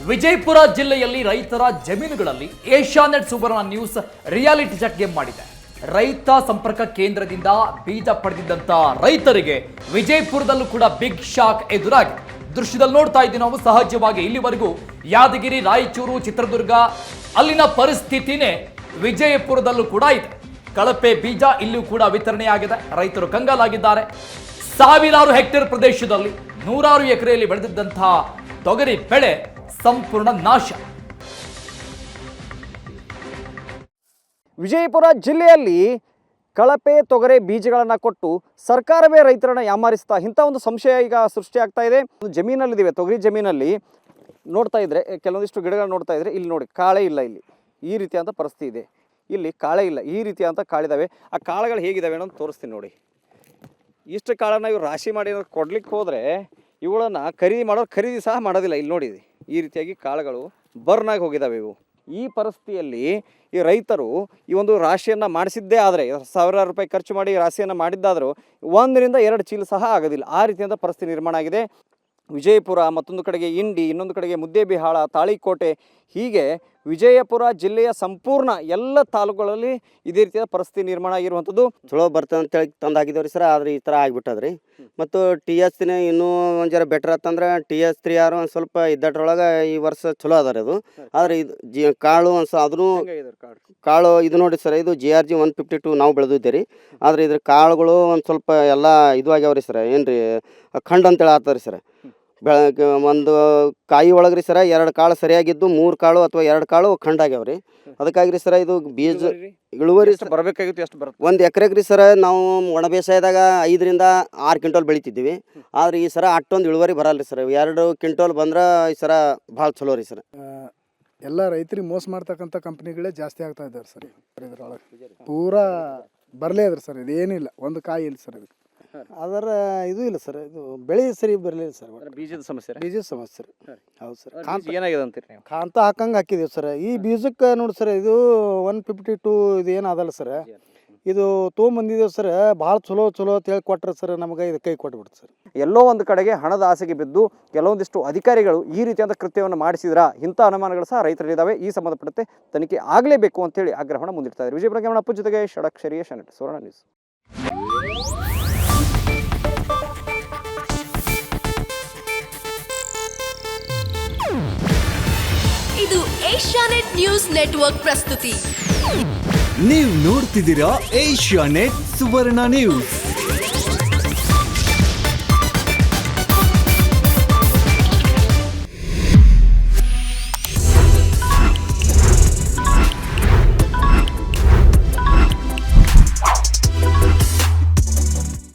ವಿಜಯಪುರ ಜಿಲ್ಲೆಯಲ್ಲಿ ರೈತರ ಜಮೀನುಗಳಲ್ಲಿ ಏಷ್ಯಾನೆಟ್ ಸುವರ್ಣ ನ್ಯೂಸ್ ರಿಯಾಲಿಟಿ ಚೆಕ್ ಗೇಮ್ ಮಾಡಿದೆ. ರೈತ ಸಂಪರ್ಕ ಕೇಂದ್ರದಿಂದ ಬೀಜ ಪಡೆದಿದ್ದಂತ ರೈತರಿಗೆ ವಿಜಯಪುರದಲ್ಲೂ ಕೂಡ ಬಿಗ್ ಶಾಕ್ ಎದುರಾಗಿದೆ. ದೃಶ್ಯದಲ್ಲಿ ನೋಡ್ತಾ ಇದ್ದೀವಿ ನಾವು. ಸಹಜವಾಗಿ ಇಲ್ಲಿವರೆಗೂ ಯಾದಗಿರಿ, ರಾಯಚೂರು, ಚಿತ್ರದುರ್ಗ ಅಲ್ಲಿನ ಪರಿಸ್ಥಿತಿನೇ ವಿಜಯಪುರದಲ್ಲೂ ಕೂಡ ಇದೆ. ಕಳಪೆ ಬೀಜ ಇಲ್ಲೂ ಕೂಡ ವಿತರಣೆಯಾಗಿದೆ. ರೈತರು ಕಂಗಾಲಾಗಿದ್ದಾರೆ. ಸಾವಿರಾರು ಹೆಕ್ಟೇರ್ ಪ್ರದೇಶದಲ್ಲಿ ನೂರಾರು ಎಕರೆಯಲ್ಲಿ ಬೆಳೆದಿದ್ದಂತಹ ತೊಗರಿ ಬೆಳೆ ಸಂಪೂರ್ಣ ನಾಶ. ವಿಜಯಪುರ ಜಿಲ್ಲೆಯಲ್ಲಿ ಕಳಪೆ ತೊಗರೆ ಬೀಜಗಳನ್ನು ಕೊಟ್ಟು ಸರ್ಕಾರವೇ ರೈತರನ್ನು ಯಾಮಾರಿಸ್ತಾ ಇಂಥ ಒಂದು ಸಂಶಯ ಈಗ ಸೃಷ್ಟಿಯಾಗ್ತಾ ಇದೆ. ಜಮೀನಲ್ಲಿದ್ದೀವಿ, ತೊಗರಿ ಜಮೀನಲ್ಲಿ ನೋಡ್ತಾ ಇದ್ರೆ ಕೆಲವೊಂದಿಷ್ಟು ಗಿಡಗಳು ನೋಡ್ತಾ ಇದ್ರೆ ಇಲ್ಲಿ ನೋಡಿ ಕಾಳೆ ಇಲ್ಲ, ಇಲ್ಲಿ ಈ ರೀತಿಯಾದ ಪರಿಸ್ಥಿತಿ ಇದೆ. ಇಲ್ಲಿ ಕಾಳೆ ಇಲ್ಲ, ಈ ರೀತಿಯಾದಂಥ ಕಾಳಿದಾವೆ. ಆ ಕಾಳುಗಳು ಹೇಗಿದ್ದಾವೆ ಅನ್ನೋದು ತೋರಿಸ್ತೀನಿ ನೋಡಿ. ಇಷ್ಟು ಕಾಳನ್ನು ಇವ್ರು ರಾಶಿ ಮಾಡಿ ಕೊಡ್ಲಿಕ್ಕೆ ಹೋದರೆ ಇವುಗಳನ್ನು ಖರೀದಿ ಸಹ ಮಾಡೋದಿಲ್ಲ. ಇಲ್ಲಿ ನೋಡಿ, ಈ ರೀತಿಯಾಗಿ ಕಾಳುಗಳು ಬರ್ನಾಗಿ ಹೋಗಿದ್ದಾವೆ ಇವು. ಈ ಪರಿಸ್ಥಿತಿಯಲ್ಲಿ ಈ ರೈತರು ಈ ಒಂದು ರಾಶಿಯನ್ನು ಮಾಡಿಸಿದ್ದೇ ಆದರೆ, ಸಾವಿರಾರು ರೂಪಾಯಿ ಖರ್ಚು ಮಾಡಿ ರಾಶಿಯನ್ನು ಮಾಡಿದ್ದಾದರೂ 1 ರಿಂದ 2 ಚೀಲ ಸಹ ಆಗೋದಿಲ್ಲ. ಆ ರೀತಿಯಾದ ಪರಿಸ್ಥಿತಿ ನಿರ್ಮಾಣ ಆಗಿದೆ. ವಿಜಯಪುರ, ಮತ್ತೊಂದು ಕಡೆಗೆ ಇಂಡಿ, ಇನ್ನೊಂದು ಕಡೆಗೆ ಮುದ್ದೇಬಿಹಾಳ, ತಾಳಿಕೋಟೆ, ಹೀಗೆ ವಿಜಯಪುರ ಜಿಲ್ಲೆಯ ಸಂಪೂರ್ಣ ಎಲ್ಲ ತಾಲೂಕುಗಳಲ್ಲಿ ಇದೇ ರೀತಿಯಾದ ಪರಿಸ್ಥಿತಿ ನಿರ್ಮಾಣ ಆಗಿರುವಂಥದ್ದು. ಚಲೋ ಬರ್ತದೆ ಅಂತೇಳಿ ತಂದು ಹಾಕಿದೇವ್ರಿ ಸರ್, ಆದರೆ ಈ ಥರ ಆಗಿಬಿಟ್ಟದ್ರಿ. ಮತ್ತು TS ಇನ್ನೂ ಒಂದು ಜರ ಬೆಟ್ರ್ ಆತಂದ್ರೆ TS 3 ಆರು ಒಂದು ಸ್ವಲ್ಪ ಇದ್ದಟ್ರೊಳಗೆ ಈ ವರ್ಷ ಚಲೋ ಅದ ರೀ ಅದು. ಆದರೆ ಇದು ಕಾಳು ಅದನ್ನು ಕಾಳು ಇದು ನೋಡಿ ಸರ್, ಇದು GRG 152 ನಾವು ಬೆಳೆದಿದ್ದೆ ರೀ. ಆದರೆ ಇದ್ರ ಕಾಳುಗಳು ಒಂದು ಸ್ವಲ್ಪ ಎಲ್ಲ ಇದು ಆಗ್ಯಾವ್ರಿ ಸರ್. ಏನು ರೀ ಖಂಡ್ ಅಂತೇಳಿ ಆಗ್ತದೆ ರೀ ಸರ್. ಬೆಳಗ್ಗೆ ಒಂದು ಕಾಯಿ ಒಳಗೆ ರೀ ಸರ 2 ಕಾಳು ಸರಿಯಾಗಿದ್ದು 3 ಕಾಳು ಅಥವಾ 2 ಕಾಳು ಖಂಡ್ ಆಗ್ಯಾವ್ರಿ. ಅದಕ್ಕಾಗಿ ರೀ ಸರ ಇದು ಬೀಜ ಇಳುವರಿ ಬರಬೇಕಾಗಿತ್ತು. ಎಷ್ಟು ಬರುತ್ತೆ? 1 ಎಕರೆಗೆ ರೀ ಸರ ನಾವು ಒಣ ಬೇಸಾಯದಾಗ 5 ರಿಂದ 6 ಕ್ವಿಂಟಲ್ ಬೆಳಿತಿದ್ದೀವಿ. ಆದರೆ ಈ ಸರ ಅಷ್ಟೊಂದು ಇಳುವರಿ ಬರಲ್ಲ ರೀ ಸರ್. 2 ಕ್ವಿಂಟಲ್ ಬಂದ್ರೆ ಈ ಸರ ಭಾಳ ಚಲೋ ರೀ ಸರ್. ಎಲ್ಲ ರೈತರಿಗೆ ಮೋಸ ಮಾಡ್ತಕ್ಕಂಥ ಕಂಪ್ನಿಗಳೇ ಜಾಸ್ತಿ ಆಗ್ತಾ ಇದ್ದಾರೆ ಸರ್. ಇದ್ರೊಳಗೆ ಪೂರಾ ಬರಲೇ ಇದ್ರಿ ಸರ್. ಇದೇನಿಲ್ಲ, ಒಂದು ಕಾಯಿ ಇಲ್ಲ ಸರ್. ಇದಕ್ಕೆ ಅದರ ಇದು ಇಲ್ಲ ಸರ್, ಇದು ಬೆಳೆ ಸರಿ ಬರಲಿಲ್ಲ ಸರ್. ಬೀಜದ ಸಮಸ್ಯೆ, ಬೀಜದ ಸಮಸ್ಯೆ ರೀ. ಹೌದು ಸರ್. ಏನಾಗಿದೆ ಅಂತೀರಿ ನೀವು? ಕಾಂತ ಹಾಕಂಗೆ ಹಾಕಿದೀವಿ ಸರ್. ಈ ಬೀಜಕ್ಕೆ ನೋಡಿ ಸರ್, ಇದು 152 ಇದು ಏನು ಅದಲ್ಲ ಸರ್, ಇದು ತೊಗೊಂಬಂದಿದ್ದೇವೆ ಸರ್. ಭಾಳ ಚಲೋ ಅಂತ ಹೇಳಿ ಕೊಟ್ಟರೆ ಸರ್, ನಮಗೆ ಇದು ಕೈ ಕೊಟ್ಬಿಡ್ತು ಸರ್. ಎಲ್ಲೋ ಒಂದು ಕಡೆಗೆ ಹಣದ ಆಸೆಗೆ ಬಿದ್ದು ಕೆಲವೊಂದಿಷ್ಟು ಅಧಿಕಾರಿಗಳು ಈ ರೀತಿಯಾದ ಕೃತ್ಯವನ್ನು ಮಾಡಿಸಿದ್ರ ಇಂಥ ಅನುಮಾನಗಳು ಸಹ ರೈತರಿದ್ದಾವೆ. ಈ ಸಂಬಂಧಪಟ್ಟಂತೆ ತನಿಖೆ ಆಗಲೇಬೇಕು ಅಂತೇಳಿ ಆಗ್ರಹವನ್ನು ಮುಂದಿಡ್ತಾ ಇದ್ದಾರೆ. ವಿಜಯಪುರ ಕ್ಯಾಮರಾ ಅಪ್ಪು ಜೊತೆಗೆ ಷಡಕ್ಷರಿ ಏಷ್ಯಾನೆಟ್ ಸುವರ್ಣ ನ್ಯೂಸ್. ಇದು ಏಷ್ಯಾನೆಟ್ ನ್ಯೂಸ್ ನೆಟ್ವರ್ಕ್ ಪ್ರಸ್ತುತಿ. ನೀವು ನೋಡ್ತಿದ್ದೀರಾ ಏಷ್ಯಾನೆಟ್ ಸುವರ್ಣ ನ್ಯೂಸ್.